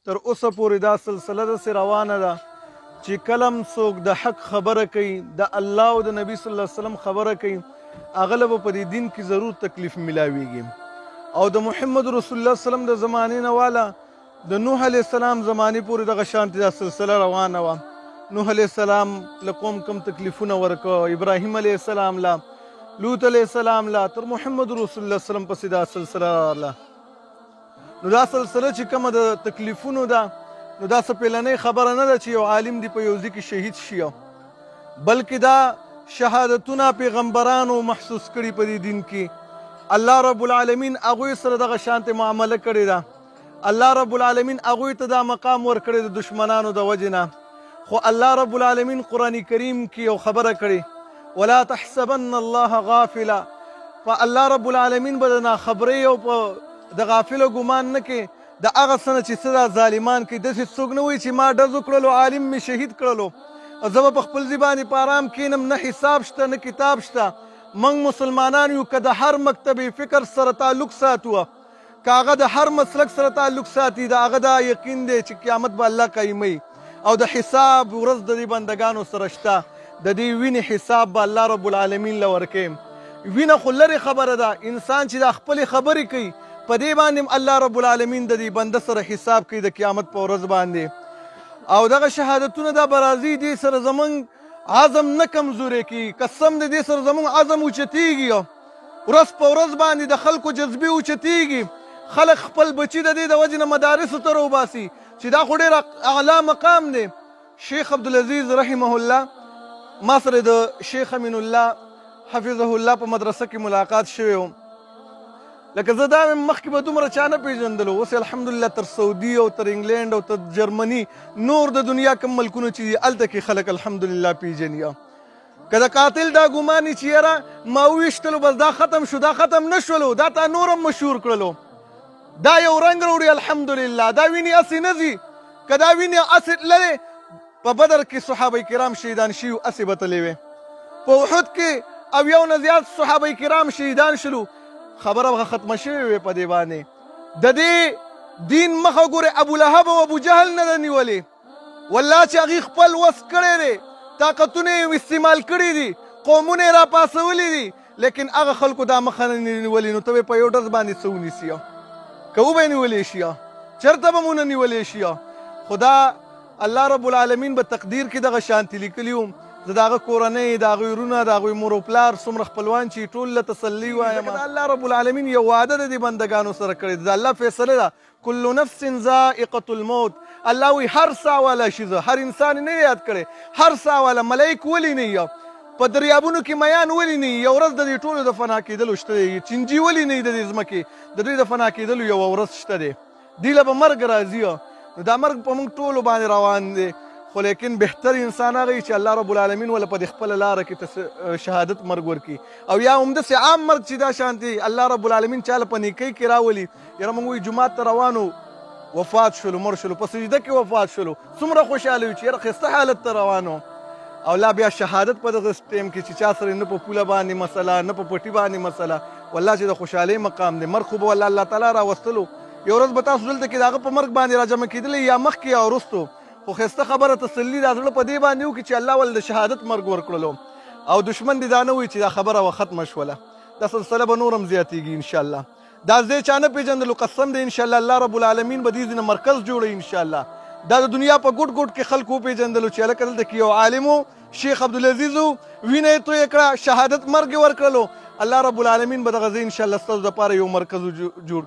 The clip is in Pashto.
تر اوسه پورې دا سلسله داسې روانه ده چې کلم څوک د حق خبره کوي، د الله او د نبی صلی الله علیه وسلم خبره کوي، هغه له به په دې دین کې ضرور تکلیف ملاویږي. او د محمد رسول الله وسلم د زمانې نه والا د نوح علیه السلام زمانې پورې دغه شانتې دا سلسله روانه وه. نوح علیه السلام له قوم کم تکلیفونه ورکړه، ابراهیم علیه السلام له، لوط علیه السلام له، تر محمد رسول الله وسلم پسې دا سلسله راغله. نو دا سلسله چې کومه د تکلیفونو ده، نو دا څه پیلنۍ خبره نه ده چې یو عالم دی په یو ځای کې شهید شي، بلکې دا شهادتونه پیغمبرانو محسوس کړي په دې دین کې. الله رب العالمین هغوی سره دغه شانتې معامله کړې ده. الله رب العالمین هغوی ته دا مقام ورکړی د دشمنانو د وجې نه. خو الله رب العالمین قرآن کریم کې یو خبره کړې، ولا تحسبن الله غافلا. په الله رب العالمین به د ناخبرۍ او په د غافلو ګمان نه کې د هغه څه نه چې څه دا ظالمان کوي. داسې څوک نه وایي چې ما ډز وکړلو، عالم مې شهید کړلو، زه به په خپل ځای باندې په ارام کښېنم، نه حساب شته نه کتاب شته. موږ مسلمانان یو که د هر مکتب فکر سره تعلق ساتو، که هغه د هر مسلک سره تعلق ساتي، د هغه دا یقین دی چې قیامت به الله قایموي او د حساب ورځ د دې بندګانو سره شته. د دې وینې حساب به الله رب العالمین له ورکوي. وینه خو لرې خبره ده، انسان چې دا خپلې خبرې کوي په دې باندې الله رب العالمین د دې بنده سره حساب کوي د قیامت په ورځ باندې. او دغه شهادتونه دا به راځي، دې سره زموږ عزم نه کمزوری کېږي، قسم دی دې سره زموږ عزم اوچتېږي، ورځ په ورځ باندې د خلکو جذبې اوچتېږي. خلک خپل بچي د دې د وجې نه مدارسو ته راوباسي چې دا خو ډېر اعلی مقام دی. شیخ عبدالعزیز رحمه الله، ما سره د شیخ امین الله حفظه الله په مدرسه کې ملاقات شوی و. لکه زه دا مخکې به دومره چا نه پېژندلو، اوس الحمدلله تر سعودي او تر انګلینډ او تر جرمني نور د دنیا کوم ملکونه چې دي هلته کې خلک الحمدلله پېژني. که د قاتل دا ګمان چې یاره ما وویشتلو بس دا ختم شو، دا ختم نه شولو، دا تا نور هم مشهور کړلو، دا یو رنګ راوړي الحمدلله. دا وینې هسې نه ځي، که دا وینې هسې تللې، په بدر کې صحابه کرام شهیدان شوي هسې به تللی وې، په احد کې 70 نه زیات صحابه کرام شهیدان شلو، خبره به ختمه شوې وې په دې باندې. د دې دین مخه ګورې ابو لهب او ابو جهل نه ده نیولې، والله چې هغوی خپل وس کړی دی، طاقتونه یې استعمال کړي دي، قومونه یې راپاڅولي دي، لیکن هغه خلکو دا مخه نه نیولې. نو ته به په یو ډز باندې څه ونیسي، که وبه یې نیولی شي، چېرته به مو نه نیولی شي. خو دا الله رب العالمین به تقدیر کې دغه شانتې لیکلي وو. زه د هغه کورنۍ، د هغوی وروڼه، د هغوی مور او پلار څومره خپلوان چې ټول له تسلي وایم. الله رب العالمین یو وعده د دې بندګانو سره کړې ده، د الله فیصله ده، کل نفس ذائقة الموت. الله وایي هر ساه والا شي، زه هر انسان نه یاد کړی، هر ساه والا. ملایک ولې نه یو په دریابونو کې میان ولې نه یو ورځ د دې ټولو د فنا کېدلو شته دی. چینجي ولې نه د دې ځمکې د دوی د فنا کېدلو یوه ورځ شته دی، دوی له به مرګ راځي. نو دا مرګ په موږ ټولو باندې روان دی. خو لیکن بهتر انسان هغه چې الله رب العالمین ولا په دې خپله لاره کې شهادت مرګ ورکړي، او یا همداسې عام مرګ چې دا شانتې الله رب العالمین چاله په نیکۍ کې راولي. یاره موږ وایي جومات ته روانو، وفات شولو، مړ شولو، په سجده کې وفات شولو، څومره خوشحاله وي چې یاره ښایسته حالت ته روانو. او لا بیا شهادت په دغه ټیم کې چې چا سره نه په پوله باندې مسله، نه په پټي باندې مسله، والله چې د خوشحالۍ مقام دی. مرګ خو به والله الله تعالی راوستلو، یو ورځ به تاسو دلته کې د هغه په مرګ باندې راجمع کېدلی، یا مخکې یا وروستو. خو ښایسته خبره تسلي دا زړه په دې باندې وکړي چې الله ول د شهادت مرګ ورکړلو، او دشمن دې دا نه وایي چې دا خبره وه ختمه شوله. دا سلسله به نور هم زیاتېږي انشاءالله. دا ځای چا نه پېژندلو، قسم دی انشاءالله الله رب العالمین به دې ځای نه مرکز جوړوي انشاءالله. دا د دنیا په ګوټ ګوټ کې خلکو وپېژندلو چې هلکه دلته کې یو عالم و، شیخ عبدالعزیز و، وینه یې تویې کړه، شهادت مرګ یې ورکړلو. الله رب العالمین به دغه ځای انشاءالله ستاسو دپاره یو مرکز جوړ